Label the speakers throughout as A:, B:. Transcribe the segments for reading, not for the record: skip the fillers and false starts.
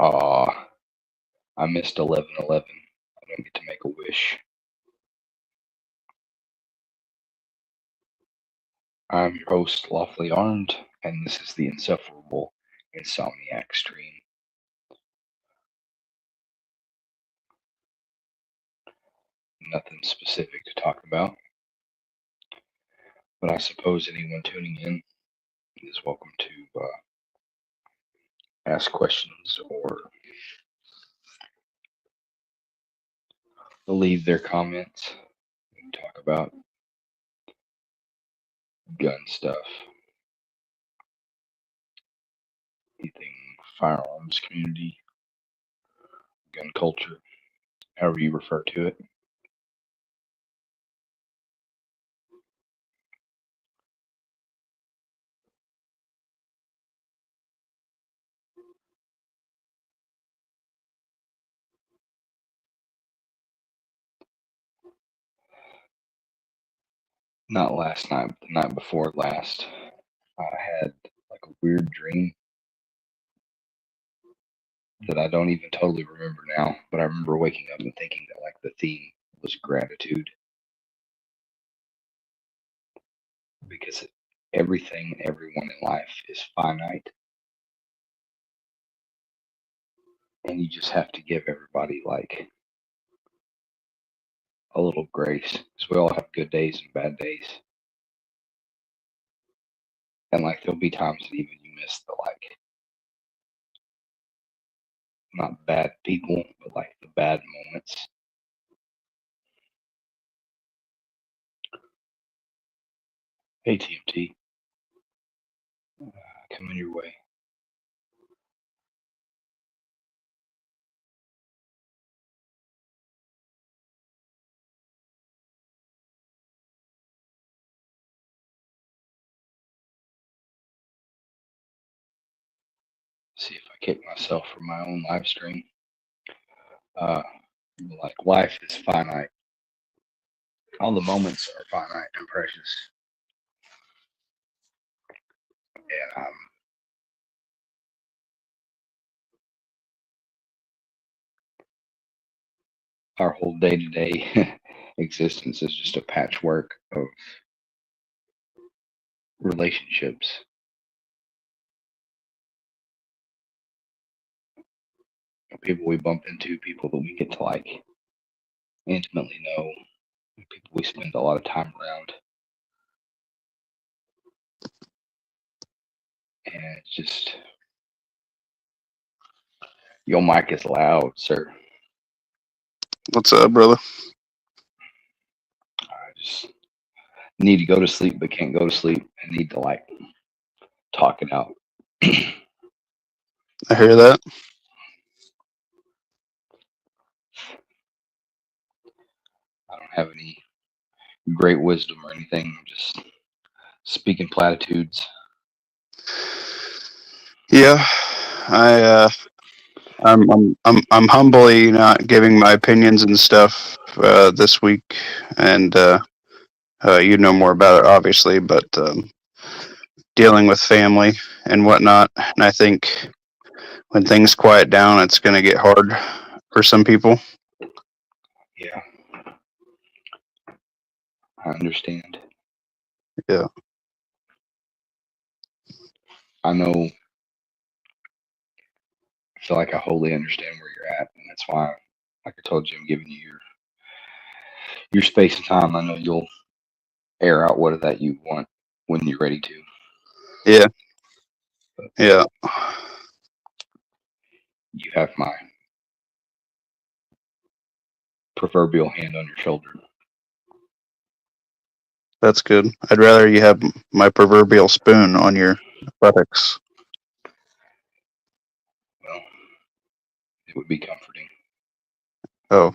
A: Aw, I missed 11/11. I don't get to make a wish. I'm your host, Lawfully Armed, and this is the Insufferable Insomniac stream. Nothing specific to talk about, but I suppose anyone tuning in is welcome to ask questions or leave their comments and talk about gun stuff, anything firearms community, gun culture, however you refer to it. Not last night, but the night before last, I had like a weird dream that I don't even totally remember now, but I remember waking up and thinking that like the theme was gratitude because everything, everyone in life is finite, and you just have to give everybody like a little grace because we all have good days and bad days, and like there'll be times that even you miss the like not bad people, but like the bad moments. Hey TMT, coming your way. See if I kick myself from my own live stream. Like life is finite. All the moments are finite and precious. And our whole day-to-day existence is just a patchwork of relationships. People we bump into, people that we get to like intimately know, people we spend a lot of time around. And it's just, your mic is loud, sir.
B: What's up, brother?
A: I just need to go to sleep, but can't go to sleep. I need to like talk it out.
B: I hear that.
A: I don't have any great wisdom or anything. I'm just speaking platitudes.
B: Yeah, I'm humbly not giving my opinions and stuff this week, and you know more about it, obviously, but dealing with family and whatnot, and I think when things quiet down, it's going to get hard for some people.
A: Yeah, I understand.
B: Yeah.
A: I know. I feel like I wholly understand where you're at, and that's why, like I told you, I'm giving you your space and time. I know you'll air out what that you want when you're ready to.
B: Yeah.
A: But
B: Yeah.
A: you have my proverbial hand on your shoulder.
B: That's good. I'd rather you have my proverbial spoon on your buttocks.
A: Well, it would be comforting.
B: Oh,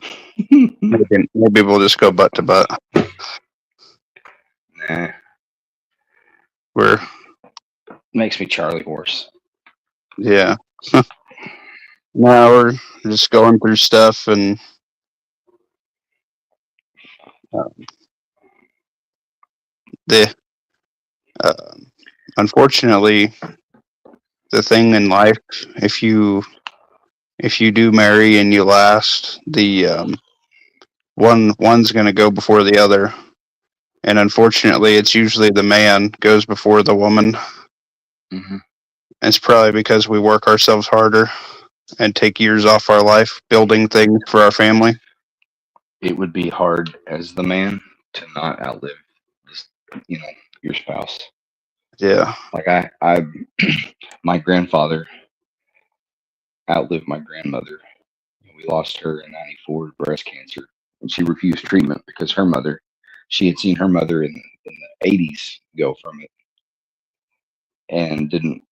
B: maybe we'll just go butt to butt.
A: Nah,
B: We're
A: makes me Charlie horse.
B: yeah. Now we're just going through stuff, and the unfortunately, the thing in life, if you if you do marry and you last, the one's going to go before the other, and unfortunately, it's usually the man goes before the woman.
A: Hmm.
B: It's probably because we work ourselves harder and take years off our life building things for our family.
A: It would be hard as the man to not outlive this, you know, your spouse.
B: Yeah,
A: Like my grandfather outlived my grandmother. We lost her in '94 to breast cancer, and she refused treatment because she had seen her mother in the '80s go from it, and didn't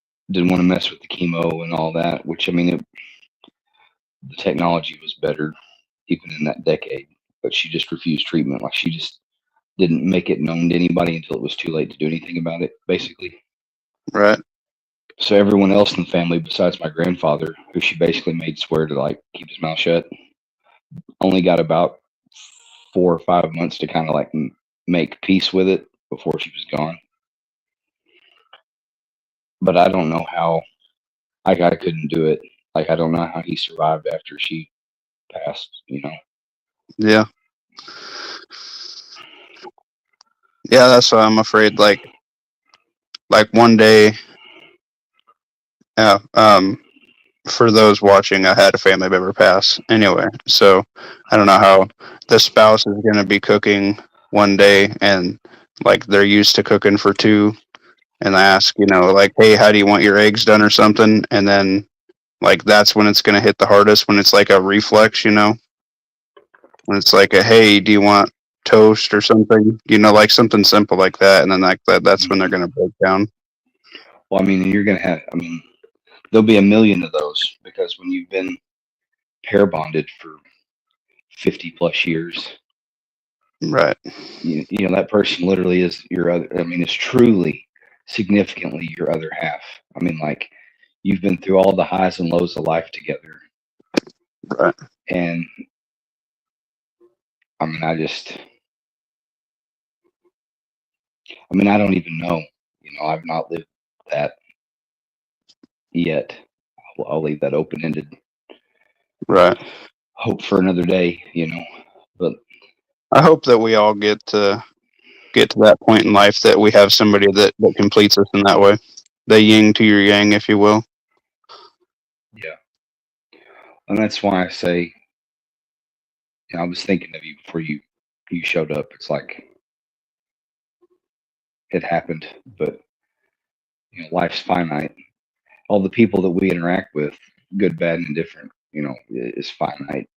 A: want to mess with the chemo and all that. Which I mean, the technology was better even in that decade, but she just refused treatment. Like she just didn't make it known to anybody until it was too late to do anything about it, basically.
B: right,
A: So everyone else in the family, besides my grandfather, who she basically made swear to like keep his mouth shut, only got about 4 or 5 months to kind of like make peace with it before she was gone. But I don't know how. Like I couldn't do it. Like I don't know how he survived after she passed.
B: yeah, yeah. That's why I'm afraid. Like one day, yeah. For those watching, I had a family member pass. Anyway, so I don't know how the spouse is going to be cooking one day, and like they're used to cooking for two, and I ask, like, hey, how do you want your eggs done or something, and then like that's when it's going to hit the hardest, when it's like a reflex, when it's like a, hey, do you want toast or something, like something simple like that, and then like that's when they're going to break down.
A: Well, I mean, you're gonna have. I mean, there'll be a million of those because when you've been pair bonded for 50 plus years,
B: Right,
A: that person literally is your other. I mean, it's truly significantly your other half. I mean, like you've been through all the highs and lows of life together,
B: right,
A: and I mean, I don't even know. I've not lived that yet. I'll leave that open ended.
B: right.
A: Hope for another day. But
B: I hope that we all get to that point in life that we have somebody that completes us in that way. The yin to your yang, if you will.
A: yeah, and that's why I say, I was thinking of you before you showed up. It's like it happened, but life's finite. All the people that we interact with, good, bad, and indifferent, is finite,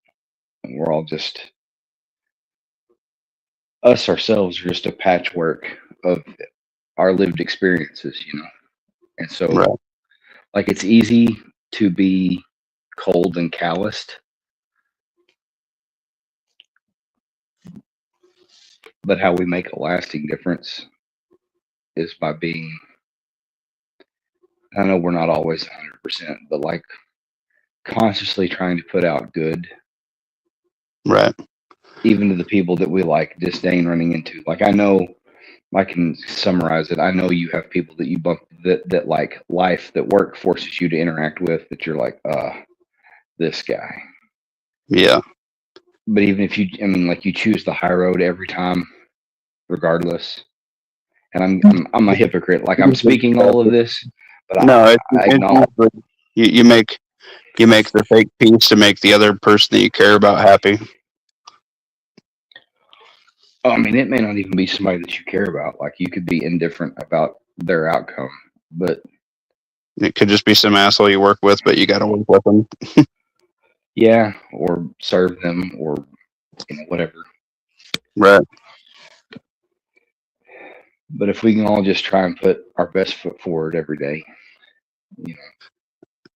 A: and we're all just us ourselves are just a patchwork of our lived experiences. And so,
B: Right,
A: like, it's easy to be cold and calloused, but how we make a lasting difference is by being. I know we're not always 100%, but like consciously trying to put out good,
B: right.
A: even to the people that we like disdain running into. Like I know I can summarize it. I know you have people that you bump that like life that work forces you to interact with that you're like, this guy.
B: Yeah,
A: But even if I mean, like you choose the high road every time, regardless. And I'm a hypocrite. Like I'm speaking all of this, but
B: no,
A: I
B: it's
A: acknowledge.
B: usually you make the fake peace to make the other person that you care about happy.
A: Oh, I mean, it may not even be somebody that you care about. Like you could be indifferent about their outcome, but
B: It could just be some asshole you work with, but you got to work with them.
A: yeah, or serve them, or whatever.
B: Right.
A: But if we can all just try and put our best foot forward every day, you know,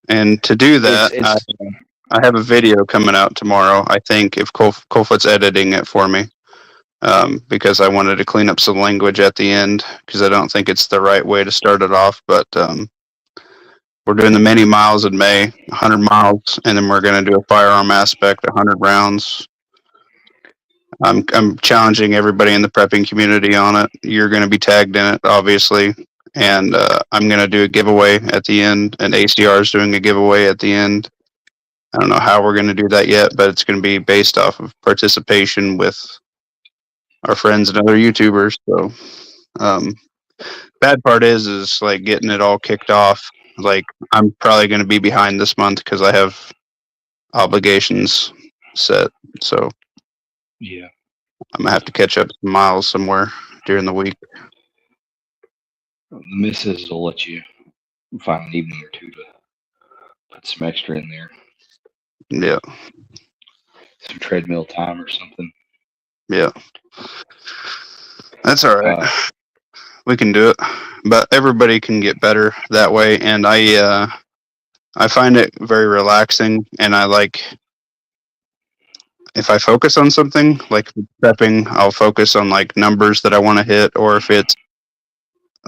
B: And to do
A: it's
B: that, I,
A: it's
B: I have a video coming out tomorrow. I think if Colfoot's editing it for me, because I wanted to clean up some language at the end because I don't think it's the right way to start it off. But we're doing the many miles in May, 100 miles, and then we're going to do a firearm aspect, 100 rounds. I'm challenging everybody in the prepping community on it. You're going to be tagged in it, obviously, and I'm going to do a giveaway at the end, and ACR is doing a giveaway at the end. I don't know how we're going to do that yet, but it's going to be based off of participation with our friends and other YouTubers. So, bad part is like getting it all kicked off. Like, I'm probably going to be behind this month because I have obligations set. So
A: Yeah.
B: I'm gonna have to catch up some miles somewhere during the week.
A: The missus will let you find an evening or two to put some extra in there,
B: Yeah,
A: some treadmill time or something.
B: yeah. That's all right.
A: Uh,
B: We can do it, but everybody can get better that way. And I find it very relaxing, and I like if I focus on something like prepping, I'll focus on like numbers that I want to hit, or if it's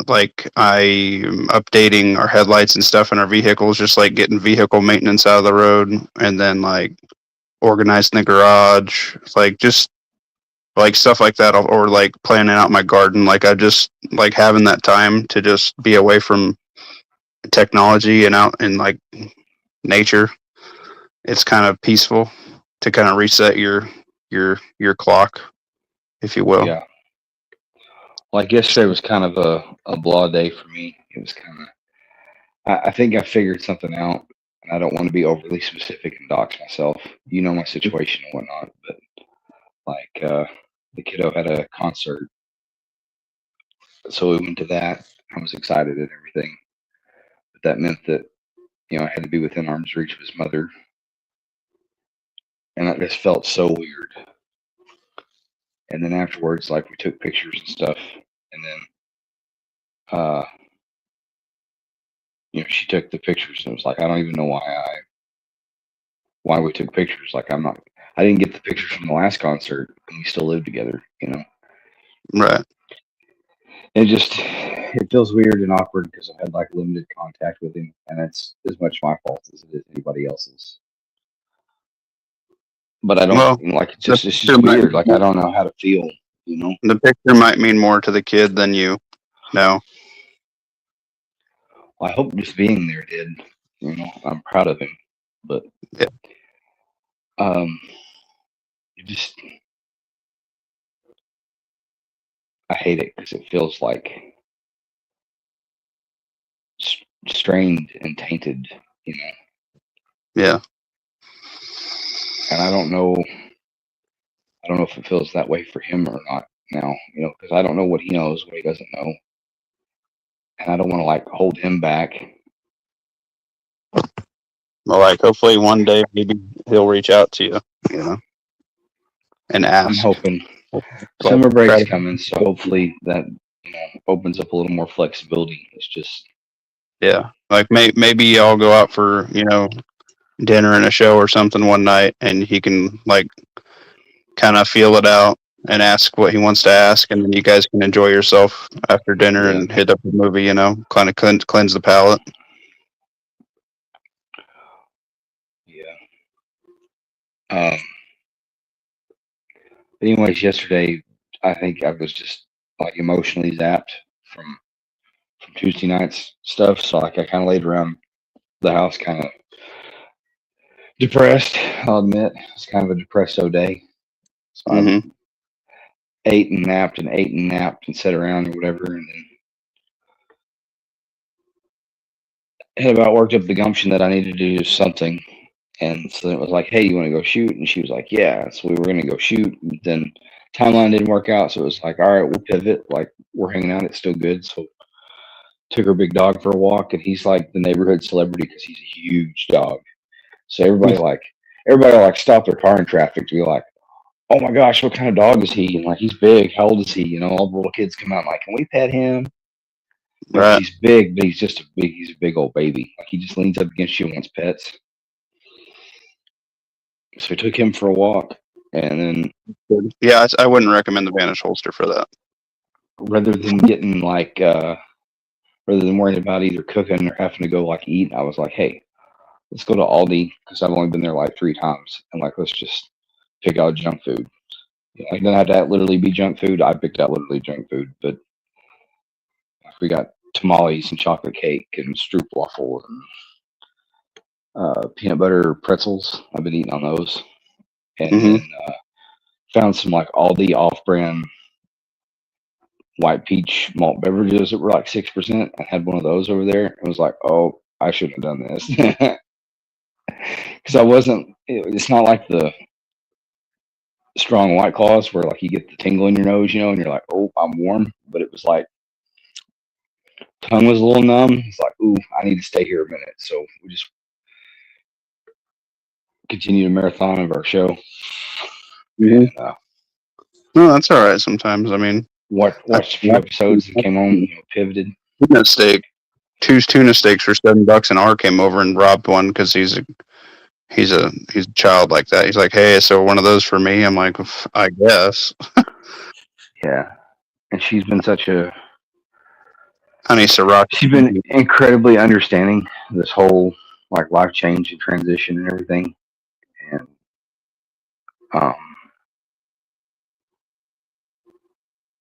B: like I'm updating our headlights and stuff in our vehicles, just like getting vehicle maintenance out of the road, and then like organizing the garage, like just like stuff like that, or like planning out my garden. Like I just like having that time to just be away from technology and out in like nature. It's kind of peaceful to kind of reset your clock, if you will.
A: yeah. Like yesterday was kind of a blah day for me. It was kind of, I think I figured something out, and I don't want to be overly specific and dox myself. You know my situation and whatnot, but like the kiddo had a concert, so we went to that. I was excited and everything, but that meant that I had to be within arm's reach of his mother, and that just felt so weird. And then afterwards, like we took pictures and stuff, and then uh, she took the pictures and it was like I don't even know why we took pictures. Like I didn't get the pictures from the last concert, and we still live together.
B: Right.
A: It feels weird and awkward because I've had like limited contact with him, and it's as much my fault as it is anybody else's. But I don't
B: Well,
A: like
B: the
A: it's
B: picture
A: just weird. Like I don't know how to feel.
B: the picture might mean more to the kid than you know.
A: I hope just being there did. I'm proud of him, but
B: Yeah.
A: um, it just I hate it because it feels like strained and tainted.
B: Yeah.
A: And I don't know. I don't know if it feels that way for him or not now. Because I don't know what he knows, what he doesn't know, and I don't want to like hold him back.
B: Well, like hopefully one day maybe he'll reach out to you, and ask.
A: I'm hoping
B: Like,
A: summer break's
B: try to-
A: coming, so hopefully that opens up a little more flexibility. It's just
B: yeah, like maybe I'll go out for dinner and a show or something one night, and he can like kind of feel it out and ask what he wants to ask, and then you guys can enjoy yourself after dinner
A: Yeah.
B: and hit up a movie, kind of cleanse the palate.
A: yeah. Anyways, yesterday I think I was just like emotionally zapped from Tuesday night's stuff. So like I kind of laid around the house, kind of depressed. I'll admit it's kind of a depresso day. So I
B: Mm-hmm.
A: ate and napped and ate and napped and sat around or whatever, and then had about worked up the gumption that I needed to do something. And so it was like, hey, you want to go shoot? And she was like, yeah. So we were going to go shoot. But then timeline didn't work out. So it was like, all right, we'll pivot. Like we're hanging out. It's still good. So took her big dog for a walk, and he's like the neighborhood celebrity because he's a huge dog. So everybody like stop their car in traffic to be like, oh my gosh, what kind of dog is he? And like he's big. How old is he? All the little kids come out and like, can we pet him?
B: Right.
A: He's big, but he's a big old baby. Like he just leans up against you and wants pets. So we took him for a walk, and then
B: Yeah, I wouldn't recommend the Vanish holster for that.
A: rather than getting like rather than worrying about either cooking or having to go like eat, I was like, hey, let's go to Aldi because I've only been there like 3 times, and like let's just pick out junk food. It doesn't have to literally be junk food. I picked out literally junk food, but we got tamales and chocolate cake and stroopwafel and peanut butter pretzels. I've been eating on those, and
B: Hmm.
A: then found some like Aldi off-brand white peach malt beverages that were like 6%. I had one of those over there. It was like, oh, I shouldn't have done this because I wasn't. It's not like the strong white claws where like you get the tingle in your nose, and you're like, oh, I'm warm. But it was like tongue was a little numb. It's like, ooh, I need to stay here a minute. So we just continued a marathon of our show.
B: Hmm.
A: And,
B: No, that's all right. Sometimes, I mean, I
A: watched a few episodes and came home, pivoted.
B: tuna steak. Two tuna steaks for $7, and R came over and robbed one because he's a child like that. He's like, hey, so one of those for me. I'm like, I guess.
A: Yeah, and she's been such a
B: Honey sriracha.
A: she's been incredibly understanding this whole like life change and transition and everything, and um,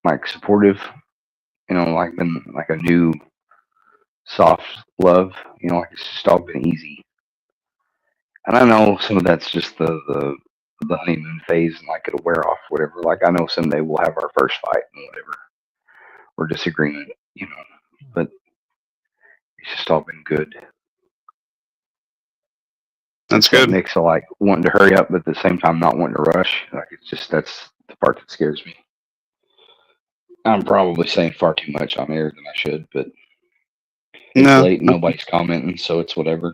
A: like supportive. Like been like a new soft love. Like it's just all been easy. And I know some of that's just the honeymoon phase, and like it'll wear off, whatever. Like I know someday we'll have our first fight and whatever, or disagreement, But it's just all been good.
B: That's
A: It's that
B: good.
A: mix of like wanting to hurry up, but at the same time not wanting to rush. Like it's just that's the part that scares me. I'm probably saying far too much on air than I should, but it's
B: No,
A: late and nobody's commenting, so it's whatever.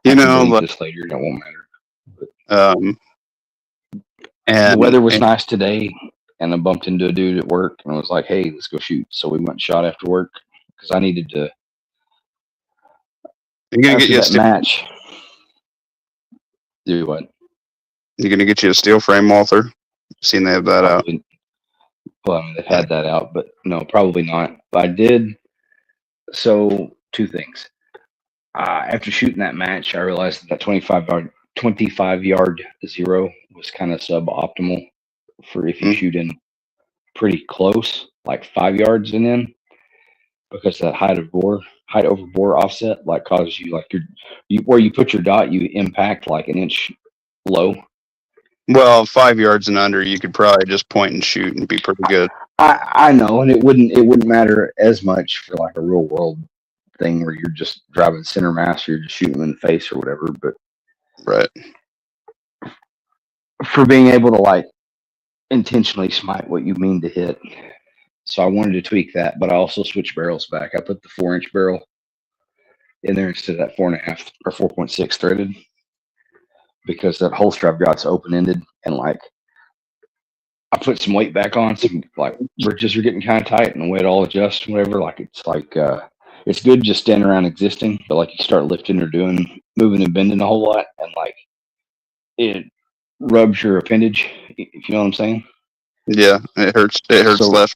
B: you
A: I can
B: know,
A: delete
B: like,
A: this later, and it won't matter. But
B: um,
A: the weather was
B: and
A: nice today, and I bumped into a dude at work, and I was like, "Hey, let's go shoot." So we went and shot after work because I needed to
B: you're gonna get
A: after
B: you a
A: that
B: steel.
A: match. Do what?
B: You're gonna get you a steel frame, Walther. Seen they have that out.
A: Probably. Well, I mean, they've had that out, but no, probably not. I did. So two things. After shooting that match, I realized that 25 yard zero was kind of suboptimal for if you
B: Mm.
A: shoot in pretty close, like 5 yards and in, because that height over bore offset, like causes you like where you put your dot, you impact like an inch low.
B: Well, 5 yards and under, you could probably just point and shoot and be pretty good.
A: I know, and it wouldn't matter as much for like a real world thing where you're just driving center mass or you're just shooting them in the face or whatever. But
B: Right.
A: for being able to like intentionally smite what you mean to hit, so I wanted to tweak that, but I also switched barrels back. I put the 4-inch barrel in there instead of that 4.5 or 4.6 threaded because that holster I've got's open ended and like I put some weight back on, some like bridges are getting kind of tight and the way it all adjusts, whatever. Like it's good just standing around existing, but like you start lifting or moving and bending a whole lot, and like it rubs your appendage, if you know what I'm saying.
B: Yeah, it hurts. It hurts
A: So
B: less.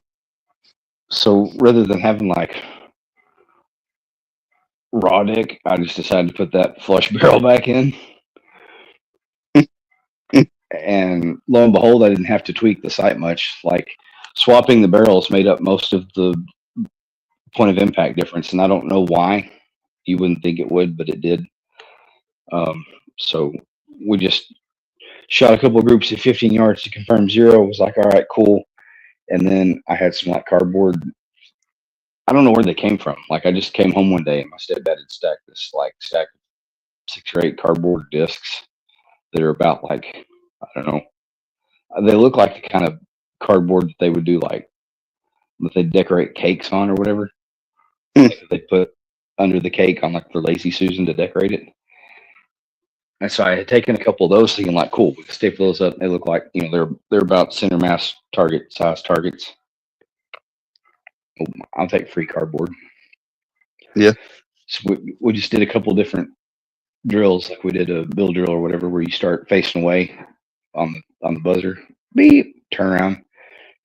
A: so rather than having like raw dick, I just decided to put that flush barrel back in, and lo and behold, I didn't have to tweak the sight much. Like swapping the barrels made up most of the point of impact difference, and I don't know why. You wouldn't think it would, but it did. So we just shot a couple of groups at 15 yards to confirm zero. It was like, all right, cool. And then I had some like cardboard. I don't know where they came from. Like I just came home one day and my stepdad had stacked this like stack of 6 or 8 cardboard discs that are about like I don't know. They look like the kind of cardboard that they would do like that they decorate cakes on or whatever.
B: Hmm.
A: Like they put under the cake on like their lazy Susan to decorate it. And so I had taken a couple of those, thinking like, cool, we can staple those up. They look like they're about center mass target size targets. I'll take free cardboard.
B: Yeah.
A: So we just did a couple of different drills, like we did a bill drill or whatever, where you start facing away on the buzzer, beep, turn around,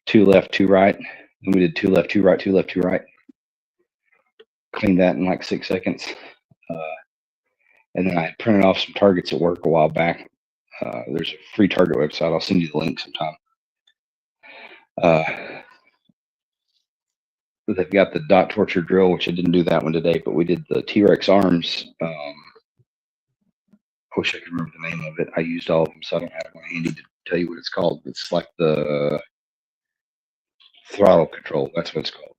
A: 2 left, 2 right. And we did 2 left, 2 right, 2 left, 2 right. Cleaned that in like 6 seconds. And then I printed off some targets at work a while back. There's a free target website. I'll send you the link sometime. They've got the dot torture drill, which I didn't do that one today, but we did the T-Rex arms I wish I could remember the name of it. I used all of them, so I don't have one handy to tell you what it's called. It's like the throttle control. That's what it's called.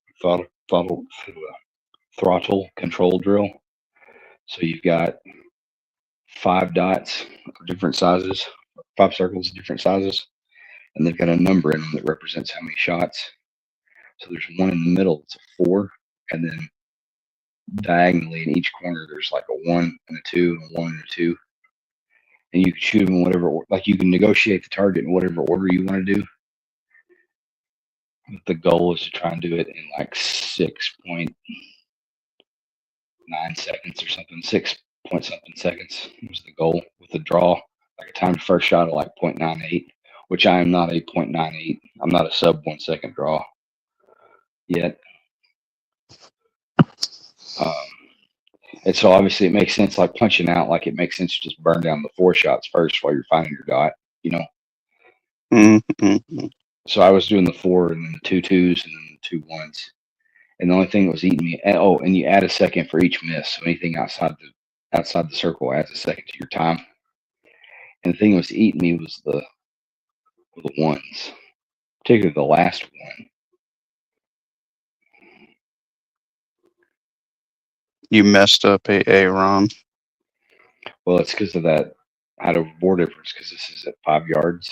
A: Throttle control drill. So you've got 5 dots of different sizes, 5 circles of different sizes, and they've got a number in them that represents how many shots. So there's one in the middle that's a 4, and then diagonally in each corner there's like a 1 and a 2 and a 1 and a 2. And you can shoot them in whatever, like you can negotiate the target in whatever order you want to do. But the goal is to try and do it in like 6.9 seconds or something. 6 point something seconds was the goal with the draw. Like a timed first shot of like 0.98, which I am not a 0.98. I'm not a sub 1 second draw yet. And so obviously it makes sense, like punching out, like it makes sense to just burn down the 4 shots first while you're finding your dot, you know?
B: Mm-hmm.
A: So I was doing the 4 and then the 2 2s and then the 2 1s. And the only thing that was eating me, and you add a second for each miss. So anything outside the circle adds a second to your time. And the thing that was eating me was the 1s, particularly the last one.
B: You messed up a Ron.
A: Well, it's because of that out of board difference, because this is at 5 yards.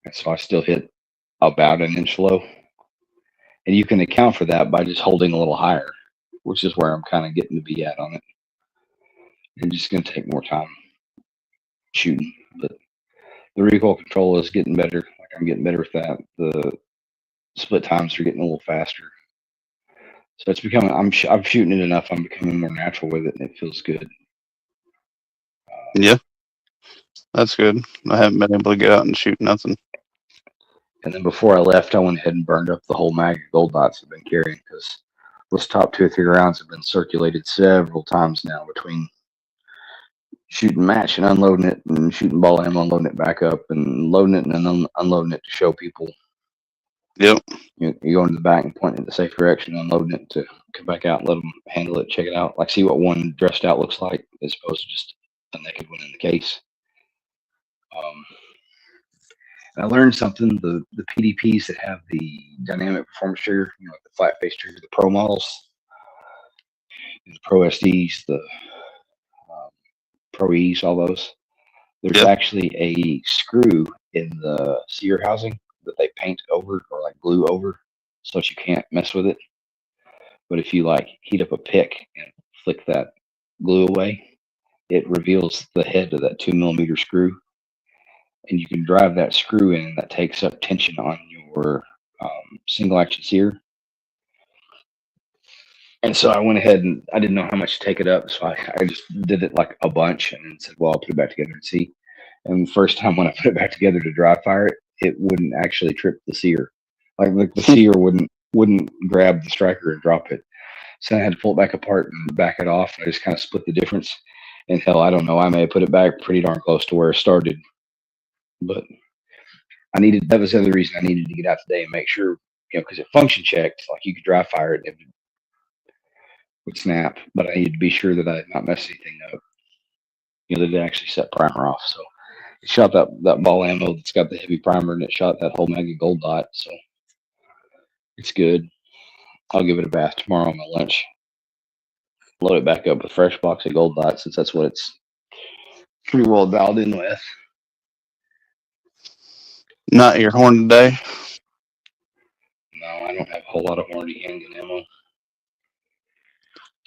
A: And so I still hit about an inch low. And you can account for that by just holding a little higher, which is where I'm kind of getting to be at on it. It's just going to take more time shooting. But the recoil control is getting better. Like I'm getting better with that. The split times are getting a little faster. So it's becoming, I'm shooting it enough. I'm becoming more natural with it, and it feels good.
B: Yeah, that's good. I haven't been able to get out and shoot nothing.
A: And then before I left, I went ahead and burned up the whole mag of gold dots I've been carrying, because those top 2 or 3 rounds have been circulated several times now between shooting match and unloading it, and shooting ball ammo, unloading it back up, and loading it and then unloading it to show people.
B: Yep.
A: You go into the back and point in the safe direction, unloading it to come back out and let them handle it, check it out, like see what one dressed out looks like, as opposed to just a naked one in the case. I learned something. The PDPs that have the dynamic performance trigger, like the flat face trigger, the Pro models, the Pro SDs, the Pro E's, all those. There's actually a screw in the sear housing that they paint over or like glue over, so that you can't mess with it. But if you like heat up a pick and flick that glue away, it reveals the head of that 2mm screw, and you can drive that screw in. That takes up tension on your single action sear. And so I went ahead and I didn't know how much to take it up, so I just did it like a bunch and then said, well, I'll put it back together and see. And the first time when I put it back together to dry fire it, it wouldn't actually trip the sear. Like the sear wouldn't grab the striker and drop it. So I had to pull it back apart and back it off. I just kind of split the difference. And hell, I don't know, I may have put it back pretty darn close to where it started. But that was the other reason I needed to get out today and make sure, because it function checked, like you could dry fire it and it would snap, but I needed to be sure that I had not messed anything up. That it actually set primer off. So it shot that ball ammo that's got the heavy primer, and it shot that whole mag of gold dot. So it's good. I'll give it a bath tomorrow on my lunch. Load it back up with a fresh box of gold dots, since that's what it's pretty well dialed in with.
B: Not your horn today?
A: No, I don't have a whole lot of Hornady handgun ammo.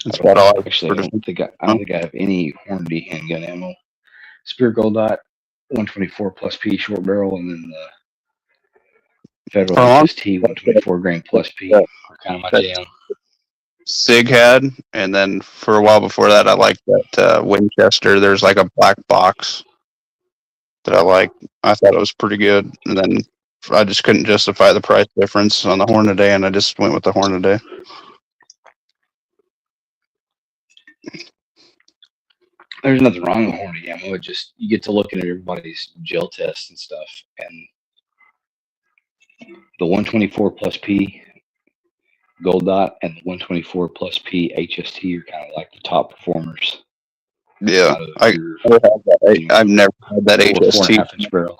B: That's what I like.
A: Actually, I don't think I have any Hornady handgun ammo. Spear gold dot, 124 plus P short barrel, and then the Federal HST 124 grain plus P are kind of my jam.
B: Sig had, and then for a while before that, I liked that Winchester. There's like a black box that I like. I thought it was pretty good, and then I just couldn't justify the price difference on the Hornady, and I just went with the Hornady.
A: There's nothing wrong with Hornady ammo. It just, you get to looking at everybody's gel tests and stuff, and the 124 plus P gold dot and the 124 plus P HST are kind of like the top performers.
B: Yeah,
A: out of
B: I
A: your,
B: never had that.
A: you know,
B: I've never had that
A: full of four and a
B: HST.
A: half inch barrel.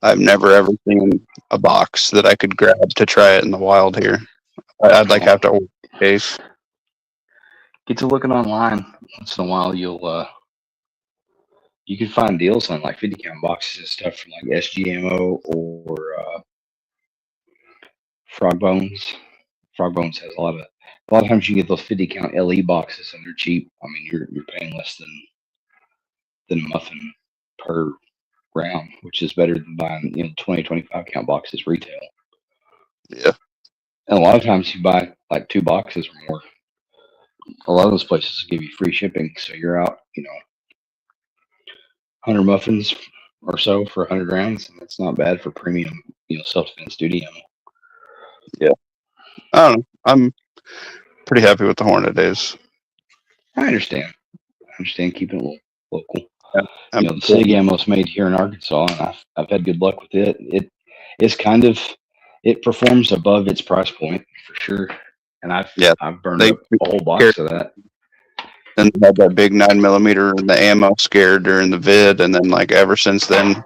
B: I've never ever seen a box that I could grab to try it in the wild here. I'd like
A: Well,
B: have to order a case.
A: get to looking online once in a while. You can find deals on like 50 count boxes and stuff from like SGMO or Frog Bones. Frog Bones has a lot of times you can get those 50 count LE boxes and they're cheap. I mean, you're paying less than a muffin per round, which is better than buying 20 25 count boxes retail.
B: Yeah,
A: And a lot of times you buy like two boxes or more. A lot of those places give you free shipping, so you're out 100 muffins or so for 100 rounds, and that's not bad for premium self defense duty ammo.
B: yeah. I don't know. I'm pretty happy with the Hornet days.
A: I understand. I understand keeping it local.
B: Yeah, I'm
A: The SIG ammo's made here in Arkansas, and I've had good luck with it. It's kind of it performs above its price point for sure, and
B: yeah.
A: I've burned
B: They
A: up a whole box of that.
B: and had that big 9mm and the ammo scared during the vid, and then like ever since then,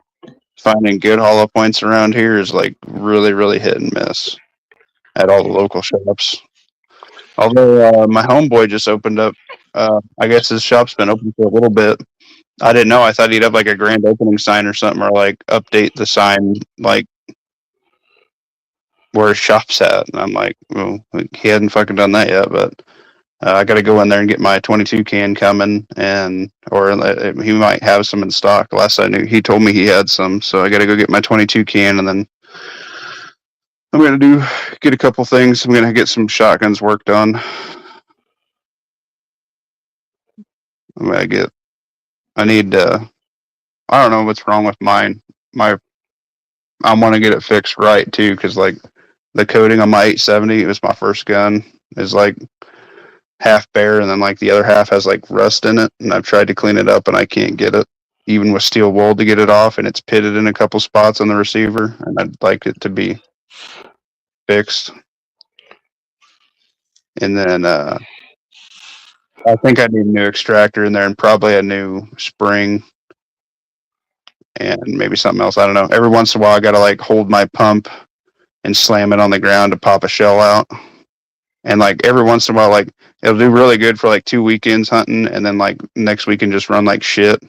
B: finding good hollow points around here is like really, really hit and miss at all the local shops. Although my homeboy just opened up, I guess his shop's been open for a little bit. I didn't know. I thought he'd have like a grand opening sign or something, or like update the sign like where his shop's at. And I'm like, well, he hadn't fucking done that yet, but I got to go in there and get my 22 can coming, or he might have some in stock. Last I knew, he told me he had some, so I got to go get my 22 can, and then I'm gonna get a couple things. I'm gonna get some shotguns worked on. I'm gonna get. I need. I don't know what's wrong with mine. My I want to get it fixed right too, because like the coating on my 870, it was my first gun, is like half bare, and then like the other half has like rust in it, and I've tried to clean it up, and I can't get it, even with steel wool to get it off, and it's pitted in a couple spots on the receiver, and I'd like it to be fixed. And then I think I need a new extractor in there, and probably a new spring, and maybe something else. I don't know. Every once in a while, I gotta like hold my pump and slam it on the ground to pop a shell out. And like every once in a while, like it'll do really good for like 2 weekends hunting, and then like next weekend just run like shit.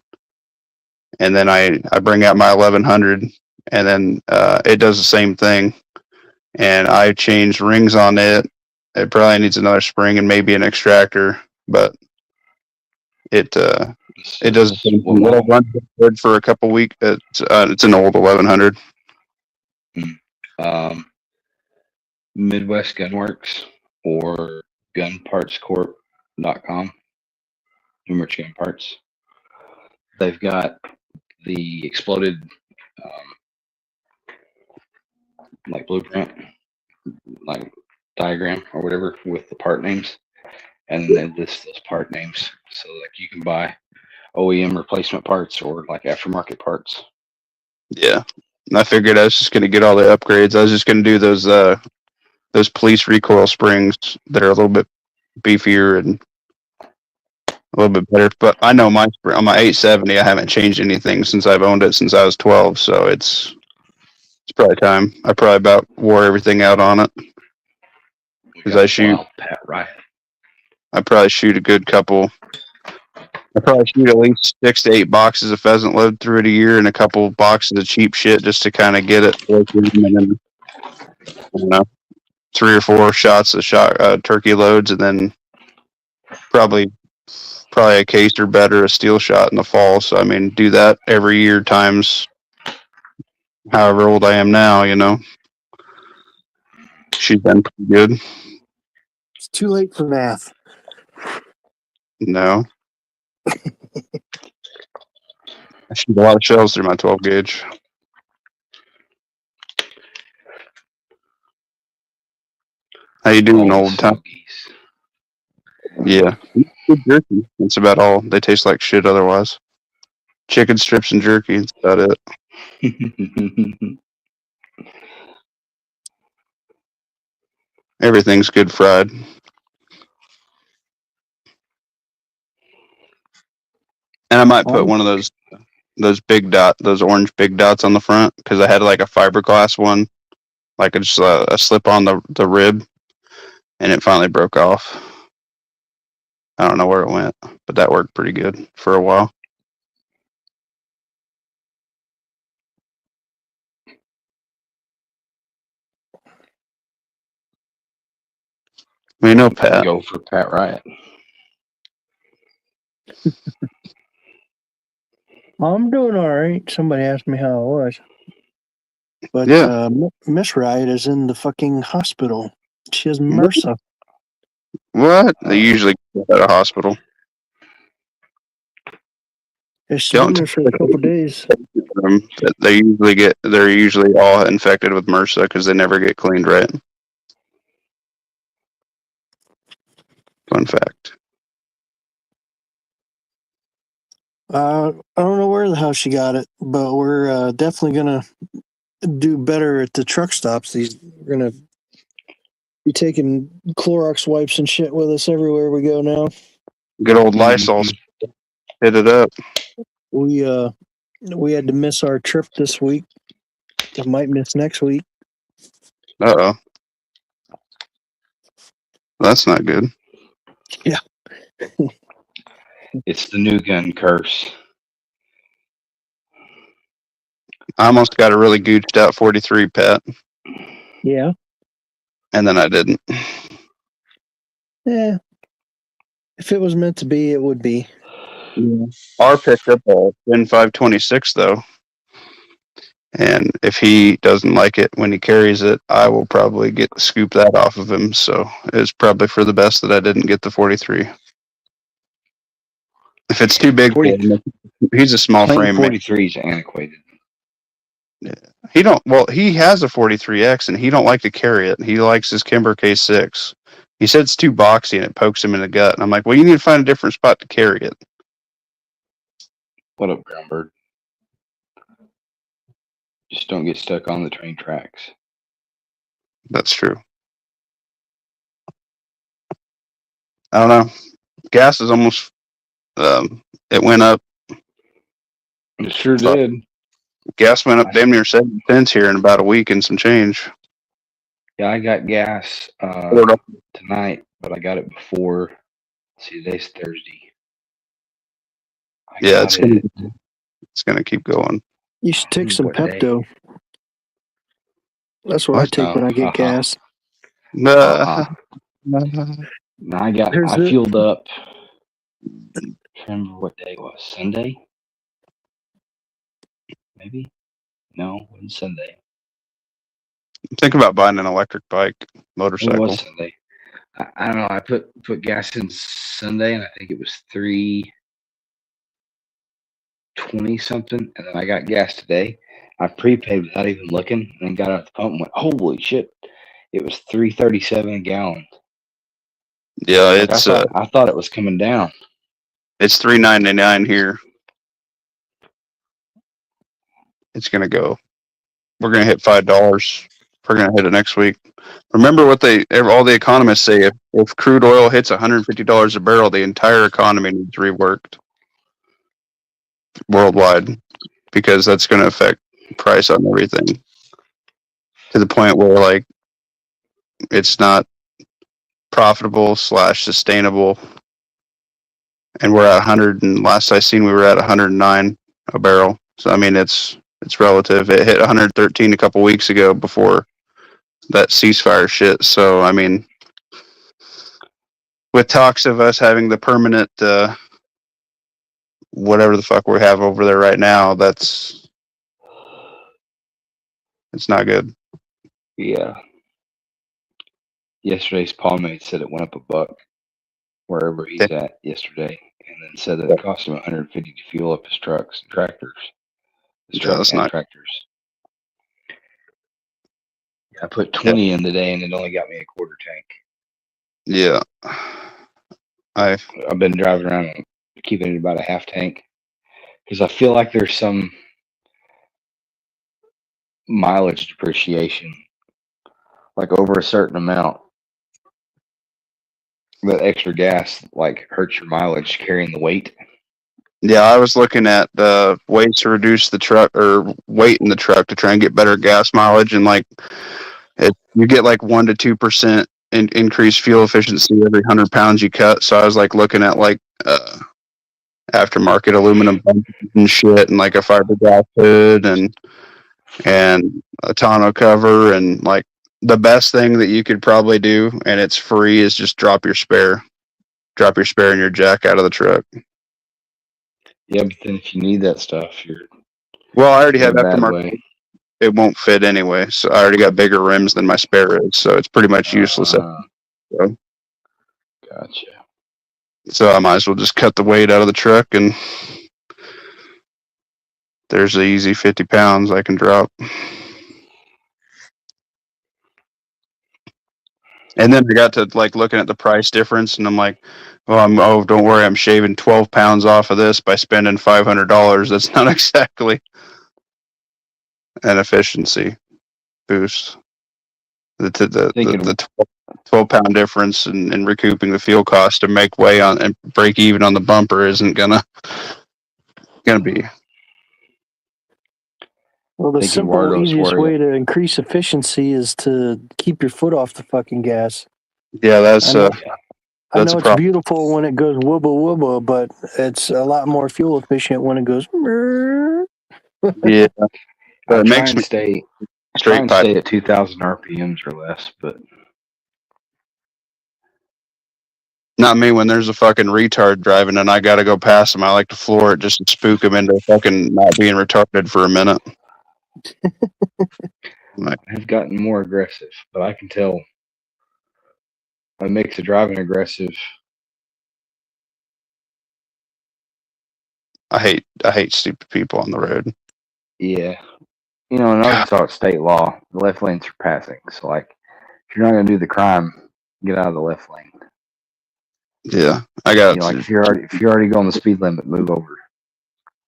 B: And then I bring out my 1100, and then it does the same thing. And I changed rings on it. It probably needs another spring and maybe an extractor, but it it does the same thing. It'll run good for a couple weeks. It's an old 1100.
A: Midwest Gunworks or gunpartscorp.com, numerous gun parts. They've got the exploded like blueprint, like diagram or whatever with the part names, and then list those part names so like you can buy OEM replacement parts or like aftermarket parts.
B: Yeah, and I figured I was just gonna get all the upgrades. I was just gonna do those police recoil springs that are a little bit beefier and a little bit better. But I know on my 870, I haven't changed anything since I've owned it since I was 12. So it's probably time. I probably about wore everything out on it because
A: Pat Riot.
B: I probably shoot a good couple. I probably shoot at least 6 to 8 boxes of pheasant load through it a year, and a couple boxes of cheap shit just to kind of get it working. And then I don't know, 3 or 4 shots of turkey loads, and then probably a case or better a steel shot in the fall. So I mean, do that every year times however old I am now. She's been pretty good.
C: It's too late for math.
B: No. I shoot a lot of shells through my 12 gauge. How you doing, old time? Yeah. Good jerky. That's about all. They taste like shit otherwise. Chicken strips and jerky, that's about it. Everything's good fried. And I might put one of those big those orange big dots on the front, because I had like a fiberglass one, like just a slip on the rib, and it finally broke off. I don't know where it went, but that worked pretty good for a while. We know Pat.
A: Go for Pat Riot.
C: I'm doing all right. Somebody asked me how I was. But
B: Yeah.
C: Miss Riot is in the fucking hospital. She has MRSA.
B: What? They usually go at a hospital.
C: She's been there for a couple days.
B: They're usually all infected with MRSA because they never get cleaned right. Fun fact.
C: I don't know where the hell she got it, but we're definitely gonna do better at the truck stops. We're gonna be taking Clorox wipes and shit with us everywhere we go now.
B: Good old Lysol. Hit it up.
C: We had to miss our trip this week. I might miss next week.
B: Uh-oh. That's not good.
C: Yeah.
A: It's the new gun curse.
B: I almost got a really gooched out 43, Pat.
C: Yeah.
B: And then I didn't.
C: Yeah. If it was meant to be, it would be.
B: Yeah. R picked up a Gen 526 though. And if he doesn't like it when he carries it, I will probably scoop that off of him. So it's probably for the best that I didn't get the 43. If it's too big for him, he's a small frame.
A: 43 is antiquated.
B: Yeah. He has a 43X and he don't like to carry it. He likes his Kimber K6. He said it's too boxy and it pokes him in the gut. And I'm like, well, you need to find a different spot to carry it.
A: What up, Groundbird? Just don't get stuck on the train tracks.
B: That's true. I don't know. Gas is almost, it went up.
A: It sure did.
B: Gas went up damn near 7 cents here in about a week and some change.
A: Yeah, I got gas tonight, but I got it before. See, today's Thursday.
B: Yeah, it's gonna keep going.
C: You should take some Pepto. That's what I take when I get gas.
A: No, I fueled up. I can't remember what day it was. Sunday? Maybe? No, it wasn't Sunday.
B: Think about buying an electric bike, motorcycle.
A: It was Sunday. I don't know. I put gas in Sunday, and I think it was $3.20 something, and then I got gas today. I prepaid without even looking, and then got out the pump and went, "Holy shit!" It was $3.37 a gallon.
B: Yeah, it's.
A: I thought it was coming down.
B: It's $3.99 here. It's gonna go. We're gonna hit $5. We're gonna hit it next week. Remember what all the economists say: if crude oil hits $150 a barrel, the entire economy needs reworked worldwide, because that's going to affect price on everything to the point where like it's not profitable / sustainable. And we're at 100, and last I seen we were at 109 a barrel. So I mean it's relative. It hit 113 a couple weeks ago before that ceasefire shit. So I mean, with talks of us having the permanent whatever the fuck we have over there right now, it's not good.
A: Yeah. Yesterday's Palmade said it went up $1 wherever he's at yesterday, and then said that it cost him $150 to fuel up his trucks and tractors. Tractors. I put 20 in today, and it only got me a quarter tank.
B: Yeah.
A: I've been driving around and keeping it about a half tank because I feel like there's some mileage depreciation, like over a certain amount. That extra gas like hurts your mileage carrying the weight.
B: Yeah, I was looking at ways to reduce the truck or weight in the truck to try and get better gas mileage, and like you get like 1 to 2% increased fuel efficiency every 100 pounds you cut. So I was like looking at like aftermarket aluminum bumpers and shit, and like a fiberglass hood and a tonneau cover, and like the best thing that you could probably do, and it's free, is just drop your spare and your jack out of the truck.
A: Yeah, but then if you need that stuff, you're
B: Well, I already
A: in
B: have
A: a bad
B: aftermarket.
A: way.
B: It won't fit anyway, so I already got bigger rims than my spare is, so it's pretty much useless.
A: Gotcha.
B: So I might as well just cut the weight out of the truck, and there's the easy 50 pounds I can drop. And then I got to like looking at the price difference, and I'm like, don't worry, I'm shaving 12 pounds off of this by spending $500. That's not exactly an efficiency boost. The 12-pound difference in recouping the fuel cost to make way on and break even on the bumper isn't gonna be.
C: Well, the
A: Think
C: simple,
A: Eduardo's
C: easiest
A: worried.
C: way to increase efficiency is to keep your foot off the fucking gas.
B: Yeah, that's
C: I know, I
B: that's
C: know
B: a
C: it's
B: problem.
C: beautiful when it goes wubba wubba, but it's a lot more fuel efficient when it goes.
B: Yeah,
A: I
B: it
A: try
B: makes
A: and
B: me
A: stay
B: straight pipe.
A: at 2,000 RPMs or less, but
B: Not me. When there's a fucking retard driving and I gotta go past him, I like to floor it just to spook him into fucking not being retarded for a minute.
A: I've gotten more aggressive. But I can tell a mix of driving aggressive.
B: I hate stupid people on the road.
A: Yeah, in Arkansas, it's state law. The left lane's for passing. So like, if you're not gonna do the crime, get out of the left lane.
B: Yeah, I got.
A: Like if you're already going the speed limit, move over.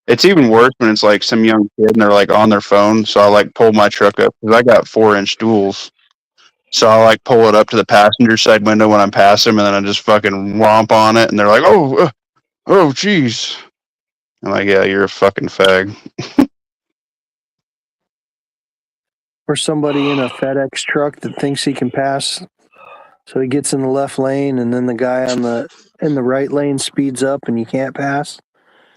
B: It's even worse when it's like some young kid and they're like on their phone. So I like pull my truck up because I got 4-inch duals. So I like pull it up to the passenger side window when I'm passing them, and then I just fucking romp on it, and they're like, "Oh, jeez." I'm like, "Yeah, you're a fucking fag."
C: Or somebody in a FedEx truck that thinks he can pass, so he gets in the left lane, and then the guy in the right lane speeds up, and you can't pass.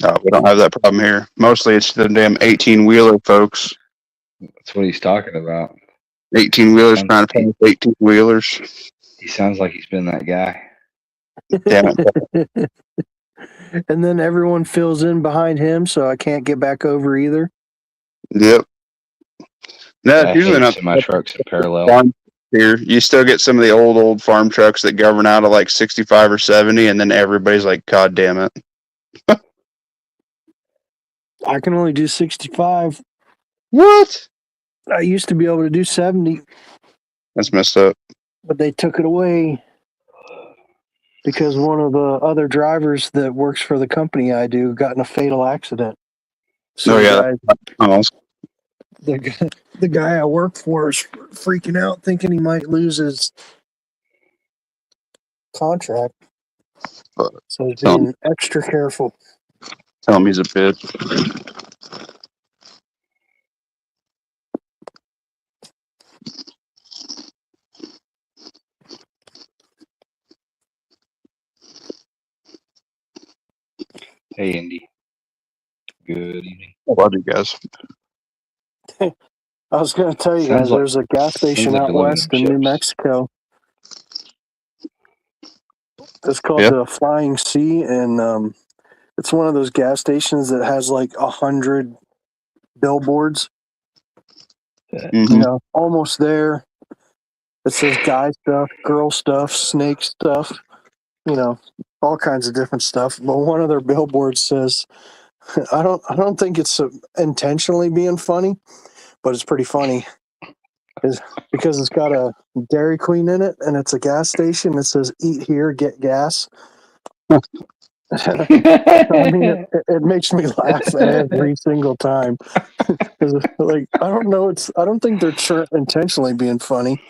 B: No, we don't have that problem here. Mostly it's the damn 18-wheeler folks.
A: That's what he's talking about.
B: 18-wheelers trying to pass 18-wheelers.
A: He sounds like he's been that guy.
B: Damn it.
C: And then everyone fills in behind him, so I can't get back over either.
B: Yep. No,
A: I
B: usually
A: hate
B: not.
A: semi trucks in parallel.
B: Here, you still get some of the old farm trucks that govern out of like 65 or 70, and then everybody's like, "God damn it."
C: I can only do 65.
B: What?
C: I used to be able to do 70,
B: That's messed up.
C: but they took it away because one of the other drivers that works for the company I do got in a fatal accident. So
B: Oh yeah.
C: the guy I work for is freaking out, thinking he might lose his contract. So he's being extra careful.
B: Tell him he's a bitch.
A: Hey, Indy. Good evening.
B: I love you guys.
C: I was going to tell you guys, there's a gas station out west in New Mexico. It's called the Flying C, and it's one of those gas stations that has like 100 billboards.
B: Mm-hmm.
C: Almost there. It says guy stuff, girl stuff, snake stuff, all kinds of different stuff. But one of their billboards says, I don't think it's intentionally being funny, but it's pretty funny. Because it's got a Dairy Queen in it, and it's a gas station. It says "Eat here, get gas." I mean, it makes me laugh every single time. Because, like, I don't think they're intentionally being funny.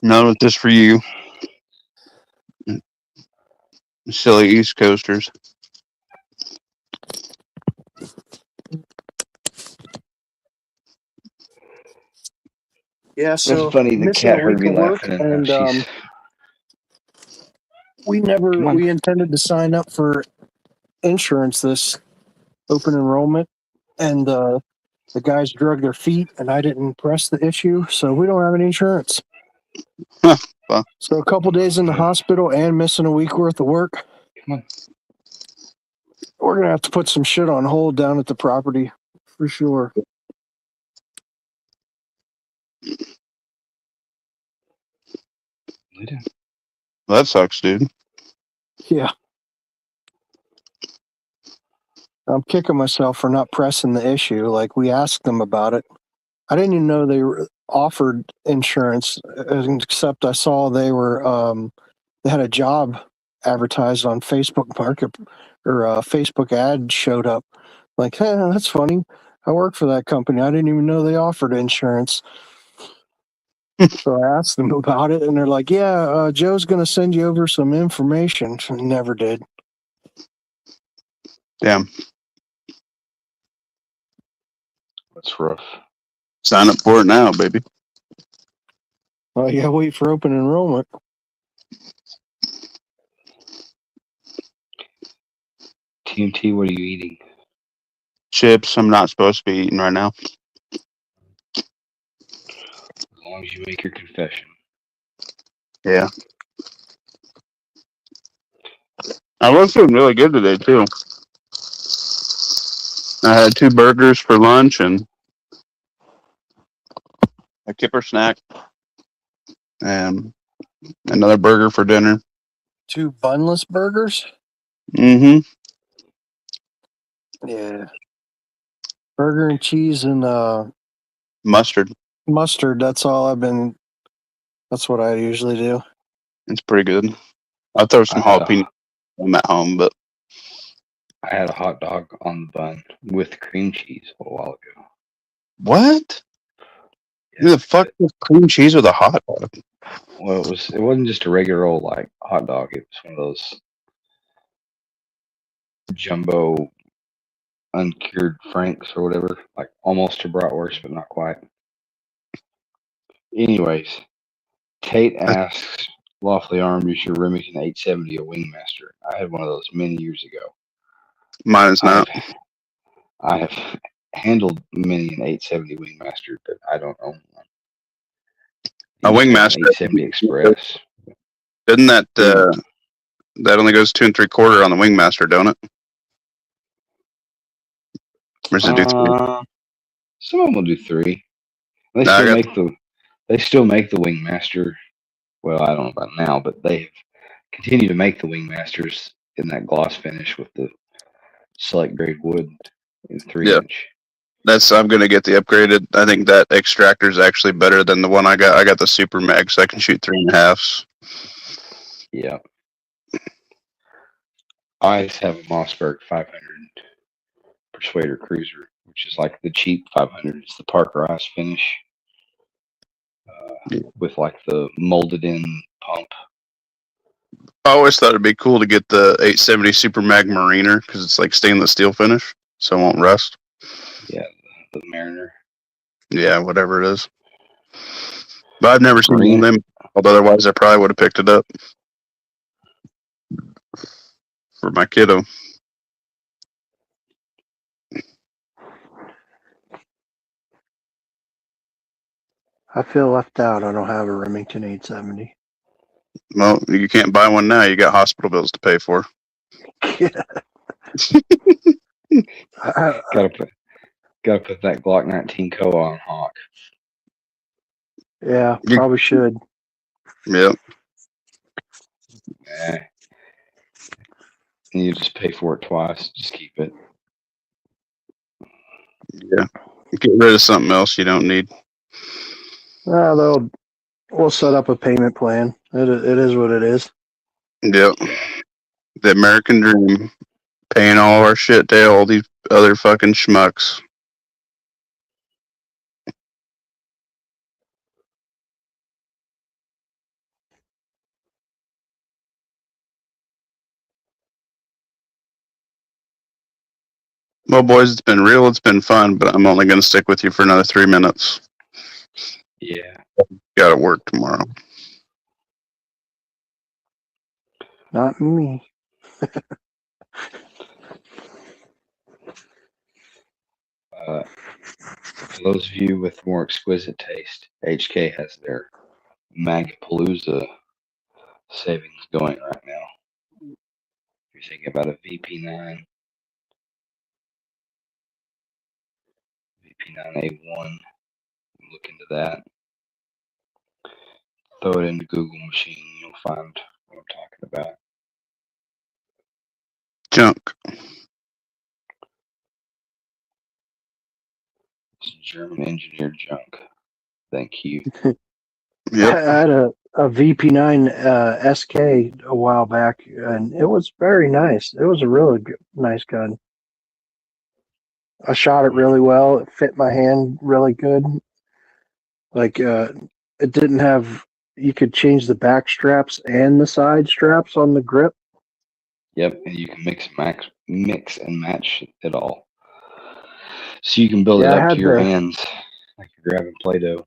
B: No, it's just for you. Silly East Coasters.
C: Yeah, so
A: That's funny. The
C: missing a
A: cat heard
C: week
A: me
C: of work,
A: laughing, and now
C: and
A: she's come on.
C: we intended to sign up for insurance this open enrollment, and the guys drug their feet, and I didn't press the issue, so we don't have any insurance.
B: Well,
C: So a couple days in the hospital and missing a week worth of work.
A: Come on.
C: We're gonna have to put some shit on hold down at the property for sure.
A: Lay down.
B: that sucks, dude.
C: Yeah. I'm kicking myself for not pressing the issue. Like, we asked them about it. I didn't even know they offered insurance, except I saw they had a job advertised on Facebook Market, or Facebook ad showed up. Like, hey, that's funny. I work for that company. I didn't even know they offered insurance. So I asked them about it, and they're like, yeah, Joe's going to send you over some information. Never did.
B: Damn.
A: That's rough.
B: Sign up for it now, baby.
C: Well, yeah, wait for open enrollment.
A: TNT, what are you eating?
B: Chips. I'm not supposed to be eating right now.
A: As long as you make your confession.
B: Yeah. I was feeling really good today too. I had 2 burgers for lunch and a kipper snack, and another burger for dinner.
C: 2 bunless burgers?
B: Mm-hmm.
C: Yeah. Burger and cheese and
B: Mustard.
C: mustard. That's what I usually do.
B: It's pretty good. I'll throw some
A: I had a
B: jalapeno at home, but
A: I had a hot dog on the bun with cream cheese a while ago.
B: what? Who the fuck is cream cheese with a hot dog?
A: Well, it wasn't just a regular old like hot dog. It was one of those jumbo uncured franks or whatever, like almost a bratwurst, but not quite. Anyways, Tate asks, lawfully armed, is your Remington 870 a Wingmaster? I had one of those many years ago.
B: Mine is not.
A: I have handled many an 870 Wingmaster, but I don't own one.
B: A Wingmaster.
A: 870 Express.
B: Isn't that that only goes 2 3/4 on the Wingmaster, don't it? Or does it do 3?
A: Some of them will do 3. They
B: No, I
A: still
B: got
A: make the Wingmaster. Well, I don't know about now, but they continue to make the Wingmasters in that gloss finish with the select grade wood in 3-inch.
B: I'm gonna get the upgraded. I think that extractor is actually better than the one I got. I got the Super Mag, so I can shoot 3.5s.
A: Yeah. I have a Mossberg 500 Persuader Cruiser, which is like the cheap 500. It's the Parker Ice finish with like the molded in pump.
B: I always thought it'd be cool to get the 870 Super Mag Mariner because it's like stainless steel finish, so it won't rust.
A: Yeah, the Mariner.
B: Yeah, whatever it is. But I've never seen
A: Marine.
B: one of them. Although otherwise, I probably would have picked it up for my kiddo.
C: I feel left out. I don't have a Remington 870.
B: Well, you can't buy one now. You got hospital bills to pay for.
A: Gotta put that Glock 19 Koa on Hawk.
C: Yeah, probably should.
B: Yep.
A: And you just pay for it twice. Just keep it.
B: Yeah. Get rid of something else you don't need.
C: We'll set up a payment plan. It is what it is.
B: Yep. The American dream. Paying all our shit to all these other fucking schmucks. Well, boys, it's been real. It's been fun, but I'm only going to stick with you for another 3 minutes.
A: Yeah.
B: Got to work tomorrow.
C: Not me.
A: For those of you with more exquisite taste, HK has their Magapalooza savings going right now. If you're thinking about a VP9, VP9A1, look into that. Throw it in the Google machine, you'll find what I'm talking about.
B: Junk.
A: It's German engineered junk. Thank you.
B: Yep.
C: I had a VP9 SK a while back, and it was very nice. It was a really nice gun. I shot it really well. It fit my hand really good. Like, it didn't have. You could change the back straps and the side straps on the grip.
A: Yep, and you can mix and match it all. So you can build it
C: Yeah, I
A: up to
C: had
A: your
C: the
A: hands like you're grabbing Play-Doh.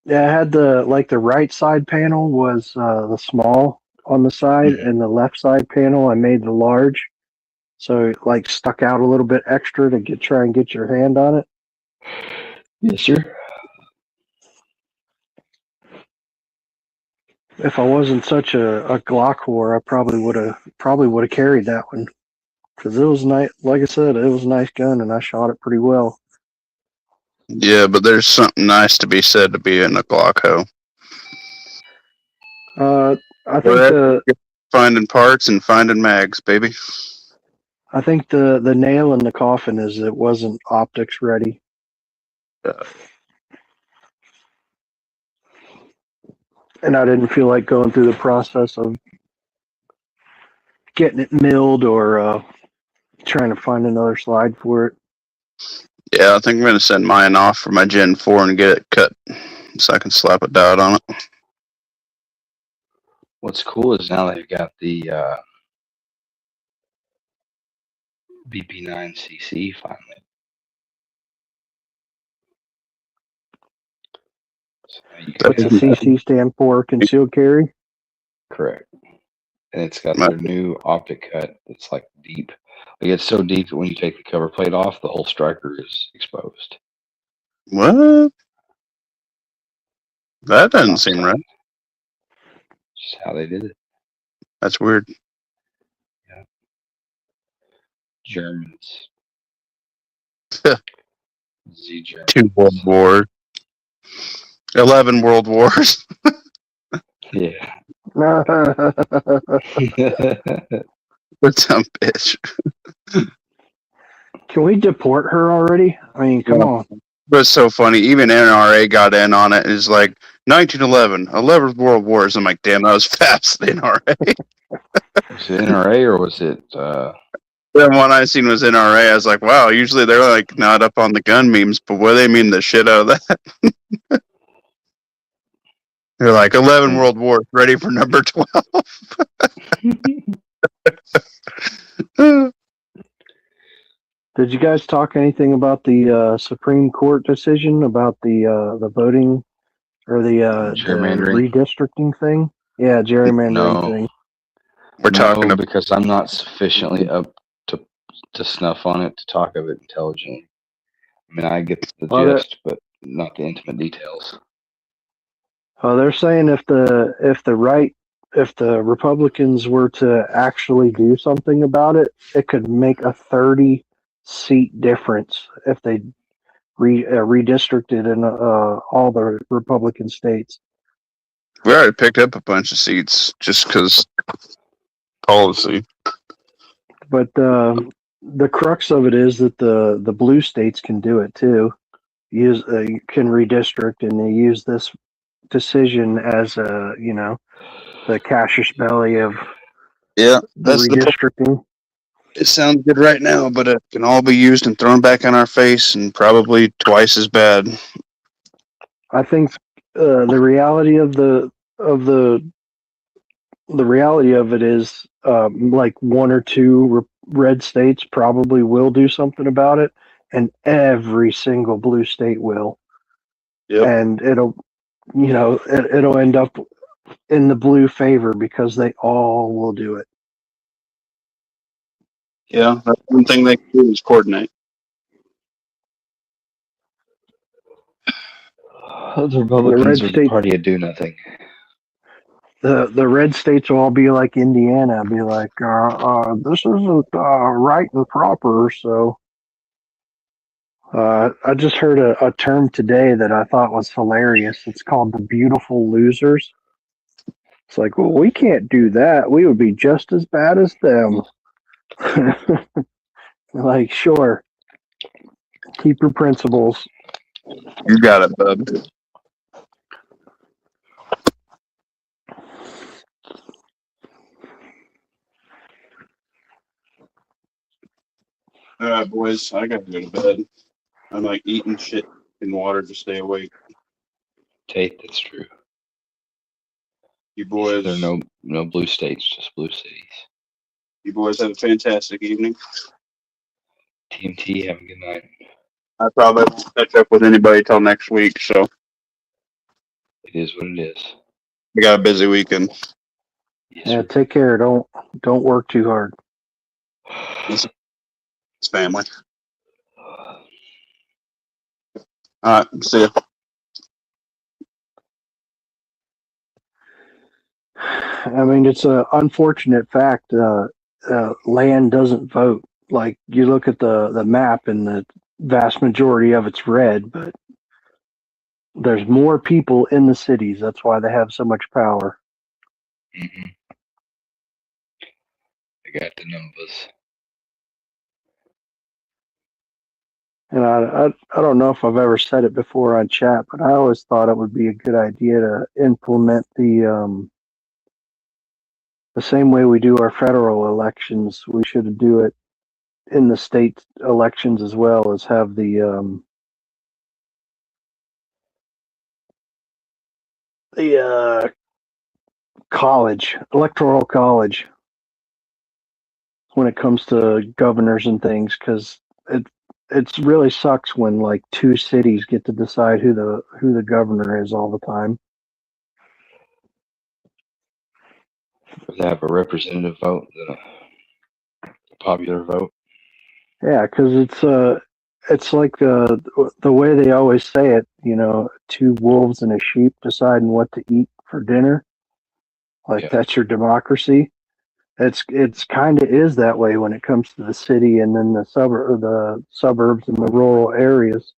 C: yeah, I had the right side panel was the small on the side,
A: Mhm.
C: and the left side panel I made the large. So it like stuck out a little bit extra to try and get your hand on it.
A: Yes, sir.
C: If I wasn't such a Glock whore, I probably would have carried that one because it was nice. Like I said, it was a nice gun, and I shot it pretty well.
B: Yeah, but there's something nice to be said to be in a Glock.
C: I think
B: Wherever finding parts and finding mags, baby.
C: the nail in the coffin is it wasn't optics ready. And I didn't feel like going through the process of getting it milled or trying to find another slide for it.
B: Yeah, I think I'm gonna send mine off for my Gen 4 and get it cut so I can slap a dot on it.
A: What's cool is now they've got the BP9CC finally. So now you can
C: What's the
A: have that.
C: CC stand for? Concealed carry?
A: Correct. And it's got their new optic cut that's like deep. Like it's so deep that when you take the cover plate off, the whole striker is exposed.
B: What? That doesn't
A: I'm
B: seem
A: saying,
B: right.
A: just how they did it.
B: That's weird.
A: Yeah. Germans. Z Germans.
B: 2 World Wars. 11 World Wars.
A: Yeah.
B: What's some bitch?
C: Can we deport her already? I mean, come on.
B: But it's so funny. Even NRA got in on it. It's like 1911, 11th World Wars. I'm like, damn, that was fast. The NRA.
A: Was it NRA or was it?
B: The one I seen was NRA. I was like, wow. Usually they're like not up on the gun memes, but what do they mean the shit out of that? They're like 11 World Wars, ready for number 12.
C: Did you guys talk anything about the Supreme Court decision about the voting or the
A: Gerrymandering?
C: redistricting thing? Yeah, gerrymandering
A: No.
C: thing.
B: We're talking
A: No,
B: about
A: because I'm not sufficiently up to snuff on it to talk of it intelligently. I mean, I get the gist, but not the intimate details.
C: They're saying if the Republicans were to actually do something about it, it could make a 30-seat difference if they redistricted in all the Republican states.
B: we already picked up a bunch of seats just because policy.
C: But the crux of it is that the blue states can do it too. You can redistrict, and they use this decision as the casus belli of
B: Yeah,
C: the
B: that's
C: redistricting.
B: It sounds good right now, but it can all be used and thrown back in our face, and probably twice as bad.
C: I think the reality of the reality of it is like one or two red states probably will do something about it, and every single blue state will.
B: Yep.
C: and it'll end up in the blue favor because they all will do it.
B: Yeah, that's one thing they can do is coordinate.
A: Those
C: The
A: Republicans
C: red
A: are the
C: state,
A: party of do nothing.
C: the red states will all be like Indiana, be like, this isn't right and proper. So I just heard a term today that I thought was hilarious. It's called the beautiful losers. It's like, well, we can't do that. We would be just as bad as them. Like, sure, keep your principles.
B: You got it, bub. All right, boys, I got to go to bed. I'm like eating shit in water to stay awake.
A: Tate, that's true.
B: You boys,
A: There are no blue states, just blue cities.
B: you boys have a fantastic evening.
A: TMT, have a good night.
B: I probably won't catch up with anybody till next week, so
A: It is what it is.
B: we got a busy weekend.
A: Yes,
C: Yeah,
A: sir.
C: take care. Don't work too hard.
B: It's family. All right, see ya.
C: I mean, it's an unfortunate fact. Land doesn't vote. Like you look at the map, and the vast majority of it's red, but there's more people in the cities. That's why they have so much power.
A: Mm-hmm. I got the numbers.
C: And I don't know if I've ever said it before on chat, but I always thought it would be a good idea to implement the same way we do our federal elections. We should do it in the state elections as well, as have the college, electoral college, when it comes to governors and things, because it really sucks when like two cities get to decide who the governor is all the time.
A: They have a representative vote than a popular vote.
C: Yeah, because it's like the way they always say it. Two wolves and a sheep deciding what to eat for dinner. Like
A: Yeah.
C: that's your democracy. It's kind of is that way when it comes to the city and then the suburbs and the rural areas.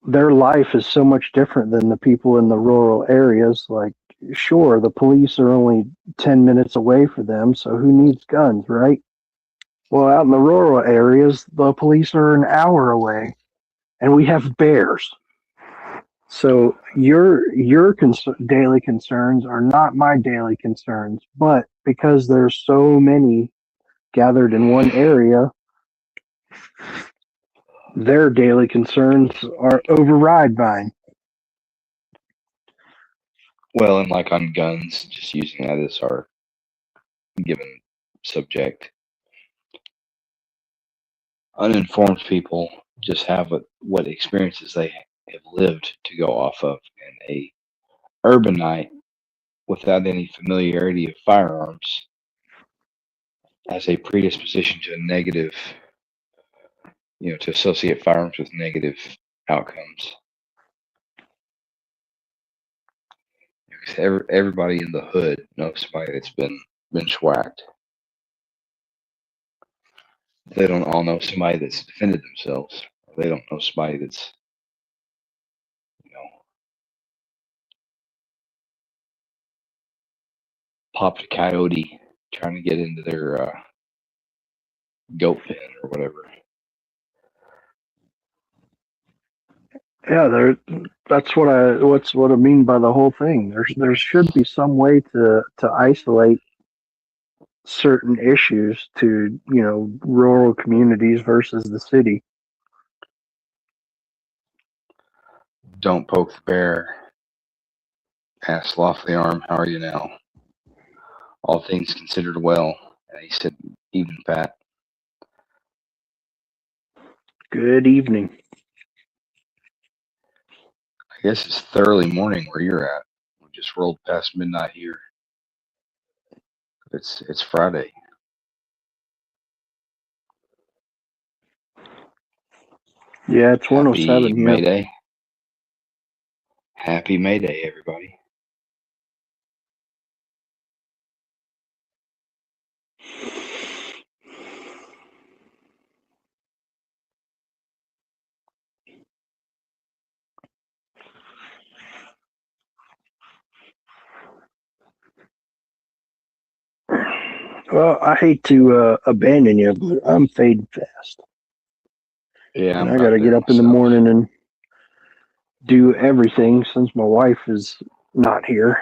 C: Their life is so much different than the people in the rural areas. Like, sure, the police are only 10 minutes away for them, so who needs guns, right? Well, out in the rural areas, the police are an hour away, and we have bears. So your daily concerns are not my daily concerns, but because there's so many gathered in one area, their daily concerns are override mine.
A: Well, and like on guns, just using that as our given subject. Uninformed people just have what experiences they have lived to go off of, and a urbanite without any familiarity of firearms has a predisposition to a negative, to associate firearms with negative outcomes. Everybody in the hood knows somebody that's been schwacked. They don't all know somebody that's defended themselves. They don't know somebody that's, popped a coyote trying to get into their goat pen or whatever.
C: Yeah, that's what I mean by the whole thing. There should be some way to isolate certain issues to rural communities versus the city.
A: Don't poke the bear. Asked lawfully arm, how are you now? All things considered well. And he said, even Pat.
C: Good evening.
A: I guess it's thoroughly morning where you're at. We just rolled past midnight here. It's Friday.
C: Yeah, it's
A: Happy
C: 107 here.
A: May Day. Happy May Day, everybody.
C: Well, I hate to abandon you, but I'm fading fast.
A: Yeah,
C: And
A: I'm
C: I got to
A: about
C: get
A: there
C: up in the
A: myself.
C: morning and do everything since my wife is not here.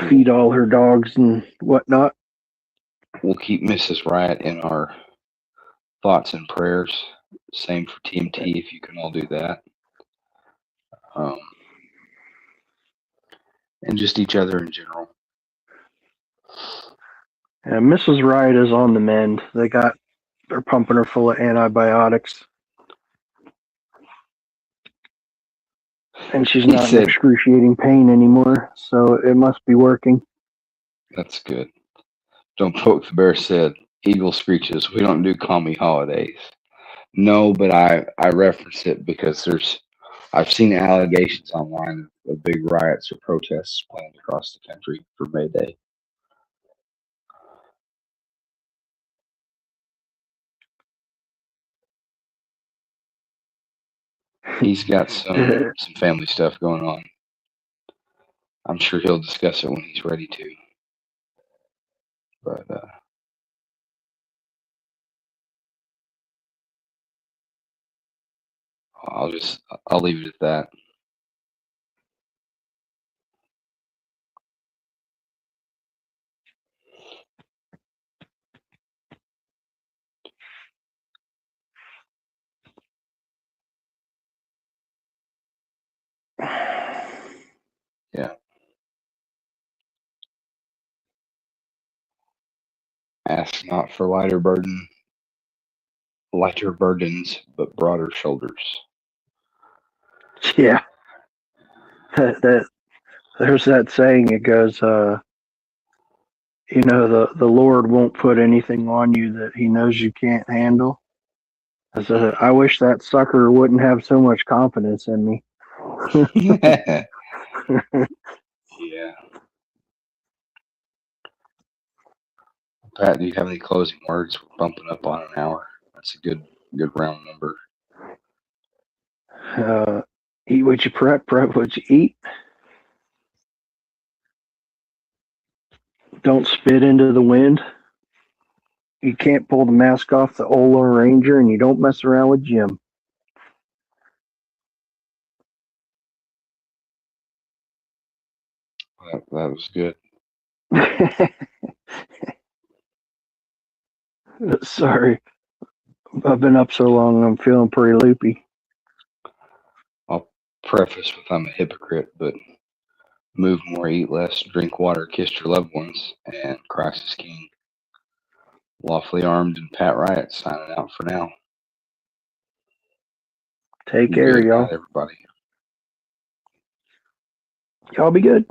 C: Feed all her dogs and whatnot.
A: We'll keep Mrs. Riot in our thoughts and prayers. Same for TMT if you can all do that. And just each other in general.
C: And Mrs. Wright is on the mend. They're pumping her full of antibiotics. And she's not in excruciating pain anymore, so it must be working.
A: That's good. Don't poke the bear said, Eagle screeches, we don't do call me holidays. No, but I reference it because I've seen allegations online of big riots or protests planned across the country for May Day. He's got some family stuff going on. I'm sure he'll discuss it when he's ready to. But I'll leave it at that. Yeah. Ask not for lighter burdens, but broader shoulders.
C: Yeah. There's that saying, it goes, the Lord won't put anything on you that he knows you can't handle. I wish that sucker wouldn't have so much confidence in me.
A: Yeah. Pat, do you have any closing words? We're bumping up on an hour. That's a good round number.
C: Eat what you prep what you eat. Don't spit into the wind. You can't pull the mask off the Ola Ranger, and you don't mess around with Jim.
A: That was good.
C: Sorry. I've been up so long, I'm feeling pretty loopy.
A: I'll preface with I'm a hypocrite, but move more, eat less, drink water, kiss your loved ones, and Christ is King. Lawfully Armed and Pat Riot signing out for now.
C: Take care, y'all.
A: Everybody.
C: Y'all be good.